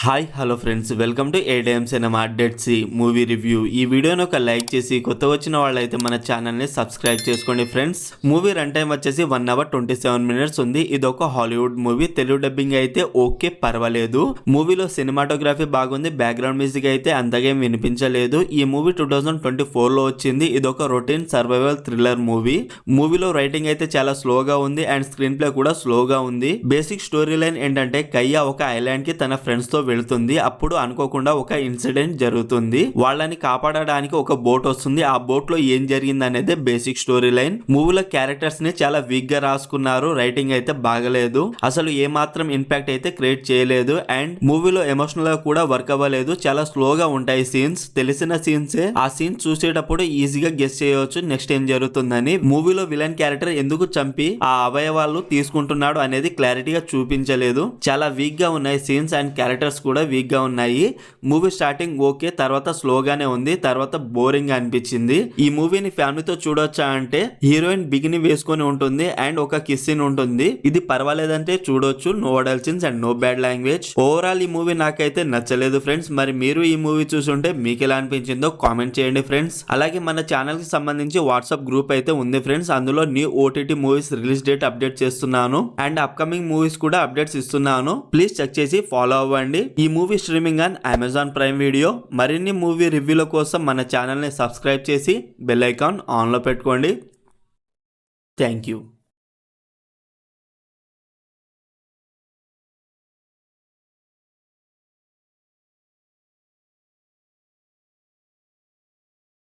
Hi hello friends, welcome to ADM cinema dead sea movie review. ఈ వీడియోని ఒక like చేసి కొత్త వచ్చిన వాళ్ళైతే మన ఛానల్ని సబ్స్క్రైబ్ చేసుకోండి ఫ్రెండ్స్. మూవీ రన్ టైం వచ్చేసి 1 hour 27 minutes ఉంది. ఇది ఒక హాలీవుడ్ మూవీ. తెలుగు డబ్బింగ్ అయితే ఓకే, పర్వాలేదు. మూవీలో సినిమాటోగ్రఫీ బాగుంది, బ్యాక్గ్రౌండ్ మ్యూజిక్ అయితే అంతగా వినిపించలేదు. ఈ మూవీ 2024లో వచ్చింది. ఇది ఒక రొటీన్ సర్వైవల్ థ్రిల్లర్ మూవీ. మూవీలో రైటింగ్ అయితే చాలా స్లోగా ఉంది అండ్ స్క్రీన్ ప్లే కూడా స్లోగా ఉంది. బేసిక్ స్టోరీ లైన్ ఏంటంటే కయ్య ఒక ఐలాండ్ కి తన ఫ్రెండ్స్ తో వెళ్తుంది. అప్పుడు అనుకోకుండా ఒక ఇన్సిడెంట్ జరుగుతుంది. వాళ్ళని కాపాడడానికి ఒక బోట్ వస్తుంది. ఆ బోట్ లో ఏం జరిగింది అనేది బేసిక్ స్టోరీ లైన్. మూవీలో క్యారెక్టర్స్ ని చాలా వీక్ గా రాసుకున్నారు. రైటింగ్ అయితే బాగలేదు, అసలు ఏ మాత్రం ఇంపాక్ట్ అయితే క్రియేట్ చేయలేదు. అండ్ మూవీలో ఎమోషనల్ గా కూడా వర్క్ అవ్వలేదు. చాలా స్లోగా ఉంటాయి సీన్స్. తెలిసిన సీన్సే. ఆ సీన్స్ చూసేటప్పుడు ఈజీగా గెస్ చేయవచ్చు నెక్స్ట్ ఏం జరుగుతుందని. మూవీలో విలన్ క్యారెక్టర్ ఎందుకు చంపి ఆ అవయవాలు తీసుకుంటున్నాడు అనేది క్లారిటీగా చూపించలేదు. చాలా వీక్ గా ఉన్నాయి సీన్స్ అండ్ క్యారెక్టర్స్ కూడా వీక్ గా ఉన్నాయి. మూవీ స్టార్టింగ్ ఓకే, తర్వాత స్లోగానే ఉంది, తర్వాత బోరింగ్ గా అనిపించింది. ఈ మూవీని ఫ్యామిలీతో చూడొచ్చా అంటే హీరోయిన్ బిగిని వేసుకొని ఉంటుంది అండ్ ఒక కిస్ సీన్ ఉంటుంది. ఇది పర్వాలేదంటే చూడొచ్చు. No adult scenes and no bad language. Overall ఈ మూవీ నాకైతే నచ్చలేదు ఫ్రెండ్స్. మరి మీరు ఈ మూవీ చూసుంటే మీకు ఎలా అనిపించిందో కామెంట్ చేయండి ఫ్రెండ్స్. అలాగే మన ఛానల్ కి సంబంధించి వాట్సాప్ గ్రూప్ అయితే ఉంది ఫ్రెండ్స్. అందులో new OTT movies release date update చేస్తున్నాను అండ్ అప్కమింగ్ మూవీస్ కూడా అప్డేట్స్ ఇస్తున్నాను. ప్లీజ్ చెక్ చేసి ఫాలో అవ్వండి. ఈ movie streaming on Amazon prime video. మరిన్ని మూవీ రివ్యూల కోసం మన ఛానల్ని సబ్స్క్రైబ్ చేసి బెల్ ఐకాన్ ఆన్లో పెట్టుకోండి. Thank you.